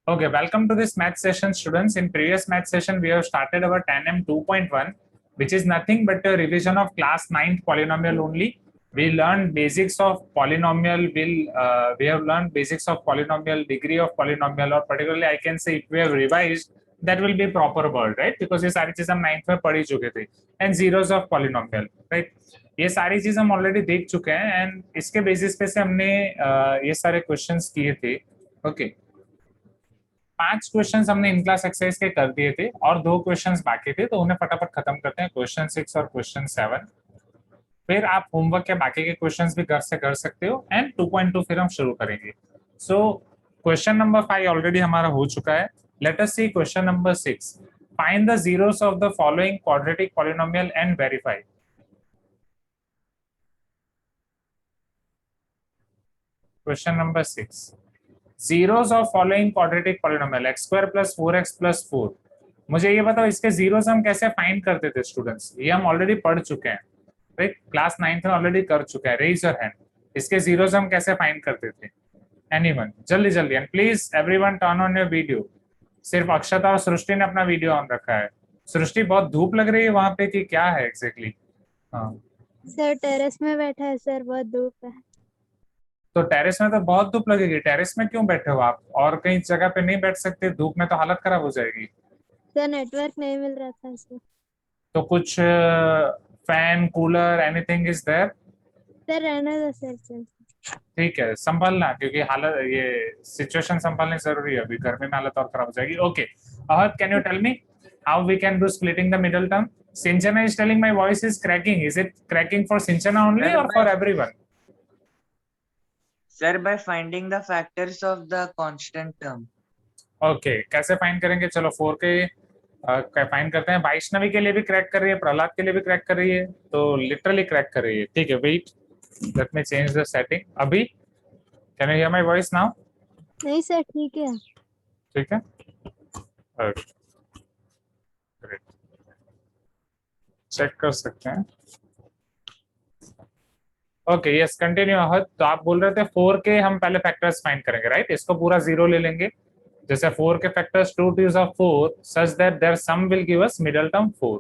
Okay, welcome to this math session, students. In previous math session, we have started our TANM 2.1, which is nothing but a revision of class 9th polynomial only. We learned basics of polynomial. We have learned basics of polynomial, degree of polynomial, or particularly I can say if we have revised, that will be proper word, right? Because ये सारी चीज हम 9th में पढ़ ही चुके थे. And zeros of polynomial, right? ये सारी चीज हम ऑलरेडी देख चुके हैं एंड इसके बेसिस पे से हमने ये सारे क्वेश्चंस किए थे. ओके, 5 क्वेश्चंस हमने इन क्लास एक्सरसाइज के कर दिए थे और 2 क्वेश्चंस बाकी थे, तो उन्हें फटाफट खत्म करते हैं. क्वेश्चन 6 और क्वेश्चन 7. फिर आप होमवर्क के बाकी के क्वेश्चंस भी घर से कर सकते हो एंड 2.2 फिर हम शुरू करेंगे. सो क्वेश्चन नंबर 5 ऑलरेडी हमारा हो चुका है. Let us see question number 6. Find the zeros of the following quadratic polynomial and verify. Question number 6. Zeros of following quadratic polynomial x square plus 4x plus 4. मुझे ये बताओ इसके zeros हम कैसे फाइंड करते थे स्टूडेंट्स? ये हम ऑलरेडी पढ़ चुके हैं, राइट? क्लास 9th में ऑलरेडी कर चुके हैं. Raise your hand. इसके जीरोस हम कैसे फाइंड करते थे? एनीवन? जल्दी जल्दी. And please everyone turn on your video. सिर्फ अक्षता और सृष्टि ने अपना वीडियो ऑन रखा है. सृष्टि, बहुत धूप लग रही है वहां पे कि क्या है एग्जैक्टली? हाँ सर, टेरेस में बैठा है सर, बहुत धूप है. तो टेरेस में तो बहुत धूप लगेगी. टेरेस में क्यों बैठे हो आप? और कहीं जगह पे नहीं बैठ सकते? धूप में तो हालत खराब हो जाएगी. सर, नेटवर्क नहीं मिल रहा था सर. तो कुछ fan, cooler, anything is there? Sir रहने दो सर. सर ठीक है, संभलना, क्योंकि हालत, ये सिचुएशन संभालनी जरूरी है. अभी गर्मी में हालत और खराब हो जाएगी. Okay Ahad, can you tell me how we can do splitting the middle term? Sinchana is telling my voice is cracking. Is it cracking for Sinchana only or for everyone? Sir, by finding the factors of the constant term. Okay, कैसे find करेंगे? चलो 4 के find करते हैं. वैष्णवी के लिए भी crack कर रही है, प्रहलाद के लिए भी क्रैक कर रही है, तो लिटरली क्रैक कर रही है. ठीक है, wait, let me change the setting. अभी can you hear my voice now? नहीं सर, ठीक है. ठीक है, ग्रेट. चेक कर सकते हैं. Okay, yes, continue Ahad. तो आप बोल रहे थे 4 के हम पहले फैक्टर्स फाइंड करेंगे, राइट? इसको पूरा 0 ले लेंगे. जैसे 4 के factors 2 to the 4 such that their sum will give us middle term 4.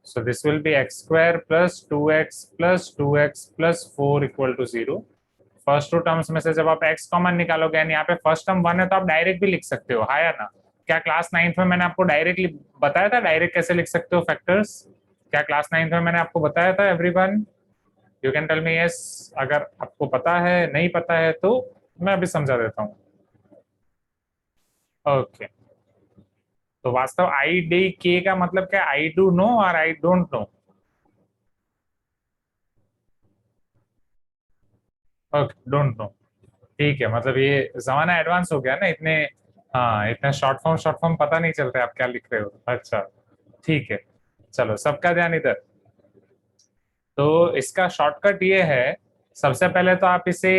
So this will be x square plus 2x plus 2x plus 4 equal to 0. First 2 terms में से जब आप x कॉमन निकालोगे, यानी यहाँ पे फर्स्ट टर्म 1 है, तो आप डायरेक्ट भी लिख सकते हो. हाँ या ना? क्या क्लास 9th में मैंने आपको डायरेक्टली बताया था डायरेक्ट कैसे लिख सकते हो फैक्टर्स? क्या क्लास 9th में मैंने आपको बताया था? Everyone you can tell me yes अगर आपको पता है. नहीं पता है तो मैं अभी समझा देता हूँ. ओके, तो वास्तव आई डी के का मतलब क्या? आई डू नो और I don't know. Okay, don't know. ठीक है, मतलब ये जमाना एडवांस हो गया ना, इतने, हाँ, इतने शॉर्ट फॉर्म पता नहीं चलता आप क्या लिख रहे हो. अच्छा, ठीक है, चलो सबका ध्यान इधर. तो इसका शॉर्टकट ये है, सबसे पहले तो आप इसे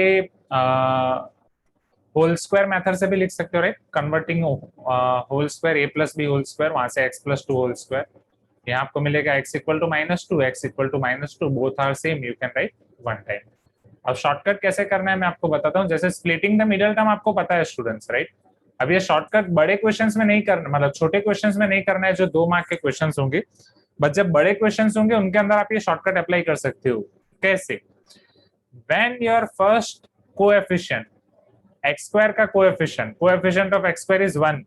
होल स्क्वायर मेथड से भी लिख सकते हो, right? Converting whole square a plus b whole square, वहां से x प्लस 2 होल स्क्वायर. यहाँ आपको मिलेगा x equal to -2, x equal to -2, both are same, you can write one time. अब शॉर्टकट कैसे करना है मैं आपको बताता हूँ. जैसे स्प्लिटिंग द मिडल टर्म आपको पता है स्टूडेंट्स, राइट? अब ये शॉर्टकट बड़े क्वेश्चंस में नहीं करना, मतलब छोटे क्वेश्चंस में नहीं करना है जो 2 मार्क के क्वेश्चंस होंगे, बट जब बड़े क्वेश्चंस होंगे उनके अंदर आप ये शॉर्टकट अप्लाई कर सकते हो. कैसे? When your first coefficient x square का coefficient of x square is 1,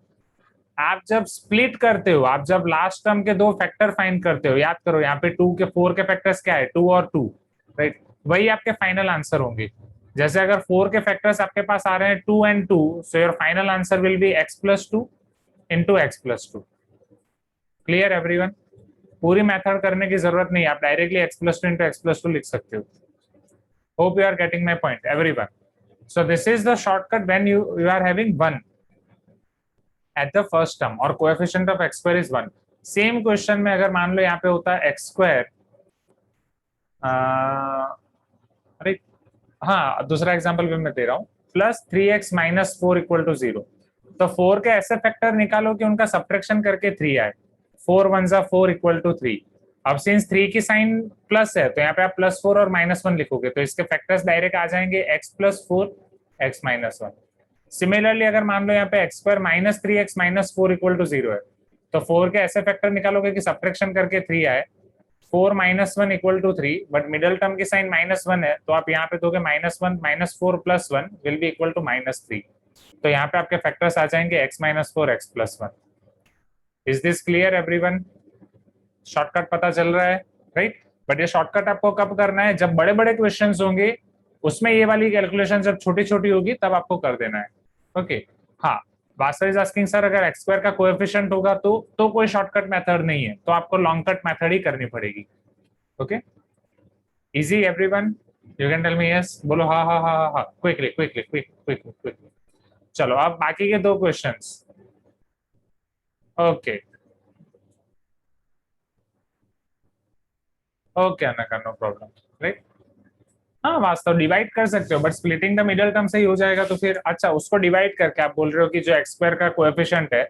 आप जब स्प्लिट करते हो, आप जब लास्ट टर्म के 2 फैक्टर फाइंड करते हो, याद करो यहाँ पे 2 के 4 के फैक्टर्स क्या है? 2 और 2, राइट? वही आपके फाइनल आंसर होंगे. जैसे अगर 4 के फैक्टर्स आपके पास आ रहे हैं 2 and 2, so your final answer will be x plus 2 into x plus 2. Clear everyone? पूरी मेथड करने की जरूरत नहीं, आप directly x plus 2 into x plus 2 लिख सकते हो. Hope you are getting my point everyone. So this is the shortcut when you are having 1 at the first term और coefficient of x square is 1. Same question में अगर मान लो यहाँ पे होता है x square, अरे हाँ, दूसरा एग्जांपल भी मैं दे रहा हूँ, plus 3x minus 4 equal to 0. तो 4 के ऐसे फैक्टर निकालो कि उनका सब्ट्रैक्शन करके 3 आए. 4 1 जा 4 इक्वल टू 3. अब सिंस 3 की साइन प्लस है तो यहाँ पे आप +4 और -1 लिखोगे, तो इसके फैक्टर्स डायरेक्ट आ जाएंगे x plus 4 x minus 1. Similarly अगर मान लो यहाँ पे x square minus 3x minus 4 equal to 0 है, तो 4 के ऐसे फैक्टर निकालोगे कि सब्ट्रैक्शन करके 3 आए, 4 minus 1 equal to 3, but middle term की साइन -1 है, तो आप यहाँ पे दोगे -1 -4 plus 1 will be equal to -3। तो यहाँ पे आपके फैक्टर्स आ जाएंगे x minus 4 x plus 1। Is this clear everyone? Shortcut पता चल रहा है, राइट? बट ये शॉर्टकट आपको कब करना है? जब बड़े बड़े क्वेश्चंस होंगे, उसमें ये वाली कैलकुलेशन जब छोटी छोटी होगी तब आपको कर देना है। ओके हाँ, वासर इज आस्किंग सर अगर एक्स स्क्वायर का कोएफिशिएंट होगा तो कोई शॉर्टकट मेथड नहीं है, तो आपको लॉन्ग कट मेथड ही करनी पड़ेगी। Okay easy everyone? You can tell me yes, बोलो हाँ हाँ हाँ हाँ, क्विकली क्विकली क्विकली क्विकली। चलो अब बाकी के 2 क्वेश्चंस। ओके ओके अनका, नो प्रॉब्लम, राइट? हाँ वास्तव डिवाइड कर सकते हो, but splitting the middle term से ही हो जाएगा। तो फिर अच्छा, उसको डिवाइड करके आप बोल रहे हो कि जो एक्स स्क्वायर का कोएफिशिएंट है,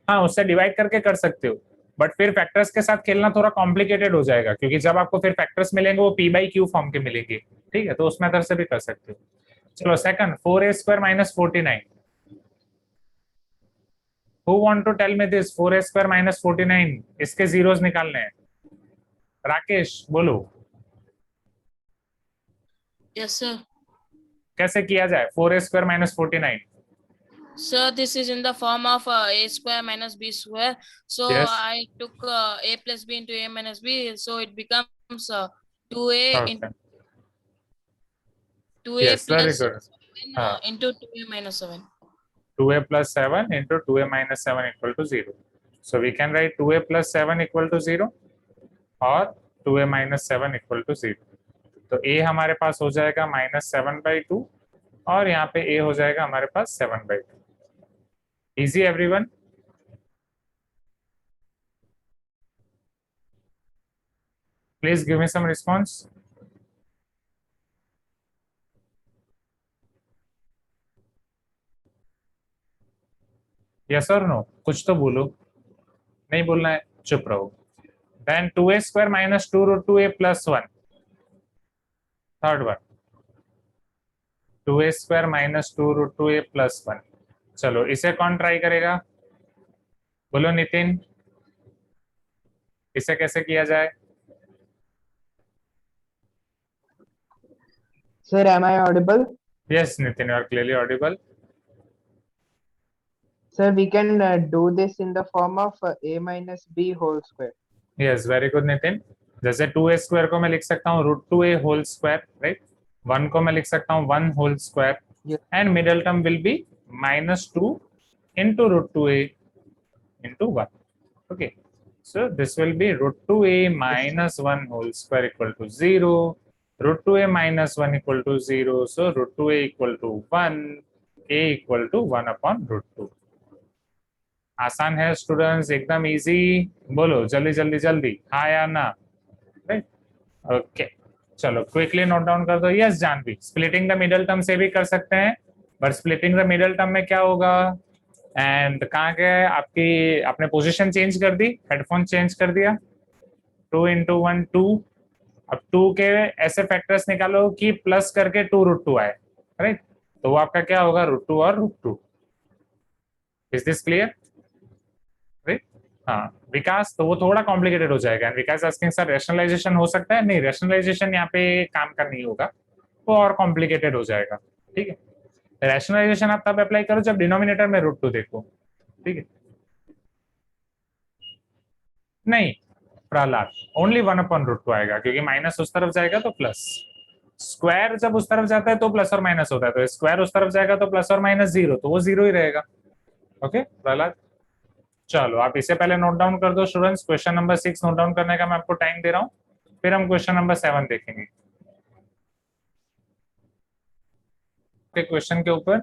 हाँ उससे डिवाइड करके कर सकते हो, बट फिर फैक्टर्स के साथ खेलना थोड़ा कॉम्प्लिकेटेड हो जाएगा, क्योंकि जब आपको फिर फैक्टर्स मिलेंगे वो p बाई क्यू फॉर्म के मिलेंगे। ठीक है, तो उस मेथड से भी कर सकते हो। चलो second, 4a square minus 49। Who want to tell me this? 4a square minus 49, इसके जीरोस निकालने हैं। राकेश बोलो Yes, sir. कैसे किया जाए 4a square minus 49? Sir, this is in the form of a square minus b square. So Yes. I took a plus b into a minus b. So it becomes 2a Okay. into 2a Yes, very plus good. 7 into 2a minus 7. 2a plus 7 into 2a minus 7 equal to 0. So we can write 2a plus 7 equal to 0 और 2a minus 7 equal to 0. तो a हमारे पास हो जाएगा -7/2 और यहाँ पे a हो जाएगा हमारे पास 7/2। Easy everyone? Please give me some response. Yes और नो? कुछ तो बोलो, नहीं बोलना है चुप रहो। Then 2a square minus 2 root 2a plus 1, third one 2a square minus 2 root 2a plus 1। चलो इसे कौन ट्राई करेगा? बोलो नितिन, इसे कैसे किया जाए? Sir, am I audible? Yes Nitin, you are clearly audible. Sir, we can do this in the form of a minus b whole square. Yes very good Nitin. जैसे 2a स्क्वायर को मैं लिख सकता हूँ root 2a whole square, right? 1 को मैं लिख सकता हूँ 1 whole square, Yes. And middle term will be -2 into root 2a into 1. Okay, so this will be root 2a minus 1 whole square equal to 0, root 2a minus 1 equal to 0, so root 2a equal to 1, a equal to 1 upon root 2. आसान है students, एकदम easy. बोलो जल्दी जल्दी जल्दी, हाँ या ना? राइट ओके, चलो क्विकली नोट डाउन कर दो। Yes Janvi, splitting the middle term से भी कर सकते हैं, but splitting the middle term में क्या होगा? एंड कहाँ गए आपकी, आपने पोजीशन चेंज कर दी, हेडफोन चेंज कर दिया। 2 into 1 2, अब 2 के ऐसे फैक्टर्स निकालो कि प्लस करके 2 रूट 2 आए, राइट? तो वो आपका क्या होगा? रूट 2 और root 2। Is this clear? Right हाँ विकास, तो वो थोड़ा कॉम्प्लिकेटेड हो जाएगा। And Vikas asking sir rationalization हो सकता है? नहीं, रैशनलाइजेशन यहाँ पे काम का नहीं होगा, वो और कॉम्प्लिकेटेड हो जाएगा। ठीक है, रैशनलाइजेशन आप तब अप्लाई करो जब डिनोमिनेटर में रूट 2 देखो। ठीक है, नहीं प्रहलाद, ओनली 1 अपॉन रूट 2 आएगा, क्योंकि माइनस उस तरफ जाएगा तो प्लस, स्क्वायर जब उस तरफ जाता है तो प्लस और माइनस होता है, तो स्क्वायर उस तरफ जाएगा तो प्लस और माइनस 0, तो वो 0 ही रहेगा। ओके प्रहलाद, चलो आप इसे पहले नोट डाउन कर दो students. Question number 6 note down करने का मैं आपको टाइम दे रहा हूँ, फिर हम क्वेश्चन नंबर 7 देखेंगे। क्वेश्चन के ऊपर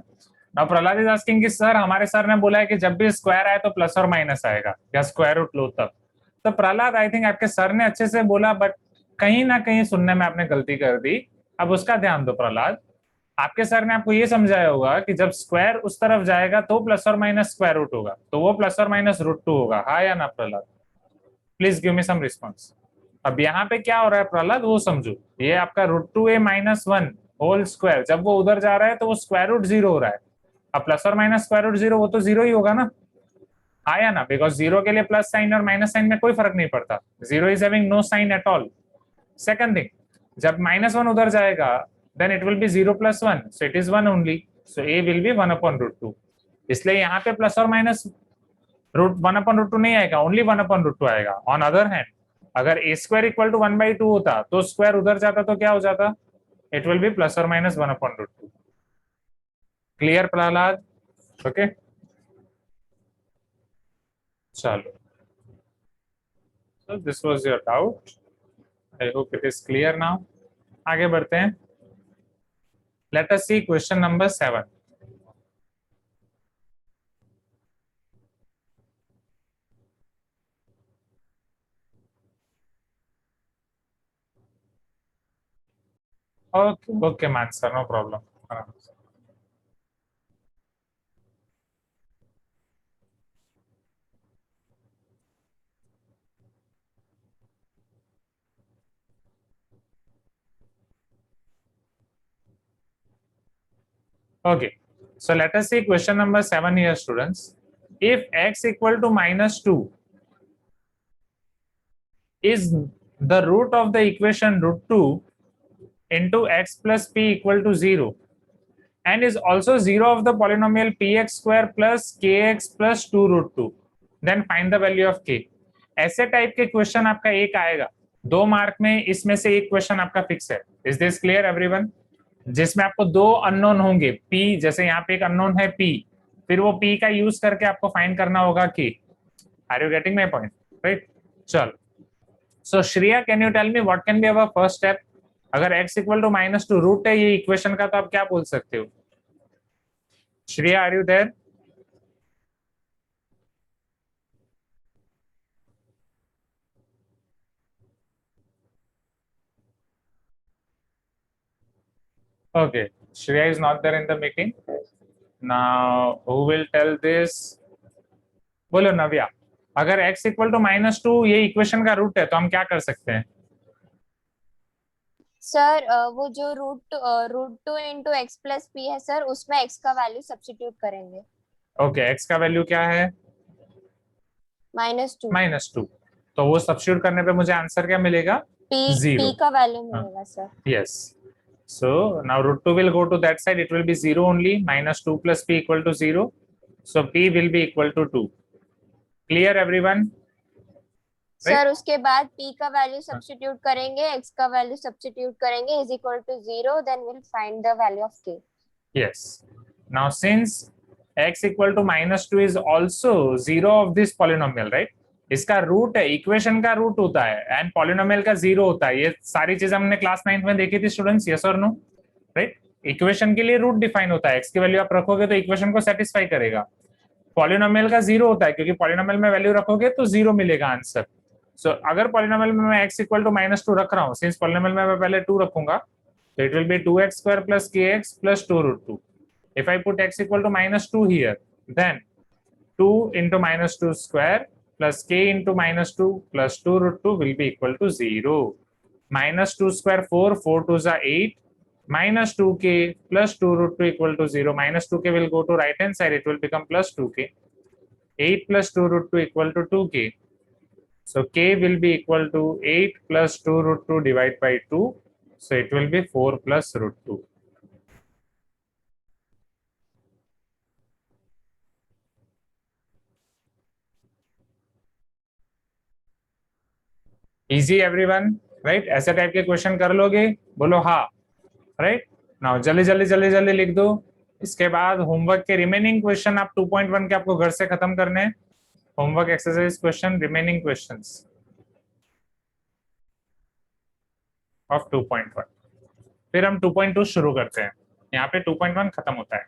नाउ प्रहलाद इज आस्किंग कि सर हमारे सर ने बोला है कि जब भी स्क्वायर आए तो प्लस और माइनस आएगा, या स्क्वायर रूट लो तब। तो प्रहलाद आई थिंक आपके सर ने अच्छे से बोला, बट कहीं ना कहीं सुनने में आपने गलती कर दी। अब उसका ध्यान दो प्रहलाद, आपके सर ने आपको ये समझाया होगा कि जब स्क्वायर उस तरफ जाएगा तो प्लस और माइनस स्क्वायर रूट होगा, तो वो प्लस और माइनस रूट 2 होगा, हाँ या ना Prahlad? Please give me some response. अब यहाँ पे क्या हो रहा है प्रहलाद, वो समझो। ये आपका रूट 2a - 1 होल स्क्वायर, जब वो उधर जा रहा है तो वो स्क्वायर रूट 0 हो रहा है, अब प्लस और माइनस स्क्वायर रूट जीरो, वो तो जीरो ही होगा ना, आया ना, बिकॉज जीरो के लिए प्लस साइन और माइनस साइन में कोई फर्क नहीं पड़ता, zero is having no sign at all. Second thing, जब माइनस वन उधर जाएगा then it will be zero plus one, so it is one only, so A will be one upon root two. इसलिए यहाँ पे plus और minus root one upon root two नहीं आएगा, only one upon root two आएगा। On other hand अगर A square equal to one by two होता तो स्क्वायर उधर जाता तो क्या हो जाता, इट विल बी प्लस और minus one upon root two. Clear Prahlad? Okay चलो, so this was your doubt, I hope it is clear now। आगे बढ़ते हैं, let us see question number 7। okay man sir, no problem। Okay, so let us see question number 7 here, students। If x equal to minus 2 is the root of the equation root 2 into x plus p equal to 0 and is also 0 of the polynomial px square plus kx plus 2 root 2, then find the value of k। ऐसे type के question आपका एक आएगा 2 mark में, इसमें से एक question आपका फिक्स है। Is this clear everyone? जिसमें आपको 2 अननोन होंगे, p जैसे यहाँ पे एक अननोन है p, फिर वो p का यूज करके आपको फाइंड करना होगा k। Are you getting my point? Right, चलो। So Shreya, can you tell me what can be our first step? अगर x equal to minus two root है ये इक्वेशन का, तो आप क्या बोल सकते हो? Shreya, are you there? Okay, Shreya is not there in the meeting. Now, who will tell this? बोलो नव्या। अगर x equal to minus two ये इक्वेशन का रूट है तो हम क्या कर सकते हैं? सर वो जो root two into x plus p है सर, उसमें x का वैल्यू सब्स्टिट्यूट करेंगे। ओके, x का वैल्यू क्या है? -2। तो वो सब्स्टिट्यूट करने पे मुझे आंसर क्या मिलेगा? p का वैल्यू मिलेगा sir. Yes. So now root 2 will go to that side, it will be 0 only, minus 2 plus p equal to 0. So p will be equal to 2. Clear everyone? Sir उसके बाद p का value substitute करेंगे, x का value substitute करेंगे, is equal to 0, then will find the value of k। Yes. Now since x equal to minus 2 is also 0 of this polynomial, right? इसका root है, equation का root होता है and polynomial का 0 होता है। ये सारी चीज हमने क्लास 9 में देखी थी स्टूडेंट्स, यस और नो? राइट, इक्वेशन के लिए रूट डिफाइन होता है, एक्स की वैल्यू आप रखोगे तो इक्वेशन को सेटिस्फाई करेगा। पॉलिनोमियल का 0 होता है क्योंकि पॉलिनोमियल में वैल्यू रखोगे तो 0 मिलेगा आंसर। सो अगर पॉलिनोमियल में मैं x इक्वल टू माइनस 2 रख रहा हूँ, सिंस पॉलिनोमियल में मैं पहले 2 रखूंगा, तो it will be 2x square plus kx plus 2 root 2। If I put x equal to minus 2 here, then 2 into minus 2 square plus k into minus 2 plus 2 root 2 will be equal to 0. Minus 2 square 4, 4 2s are 8, minus 2k plus 2 root 2 equal to 0. Minus 2k will go to right hand side, it will become plus 2k. 8 plus 2 root 2 equal to 2k. So k will be equal to 8 plus 2 root 2 divided by 2. So it will be 4 plus root 2. Easy everyone, right? ऐसे type के question कर लोगे? बोलो हाँ। Right, now जल्दी जल्दी जल्दी जल्दी लिख दो। इसके बाद होमवर्क के रिमेनिंग क्वेश्चन आप 2.1 के आपको घर से खत्म करने हैं। Homework exercise question, remaining questions of 2.1। फिर हम 2.2 शुरू करते हैं। यहाँ पे 2.1 खत्म होता है।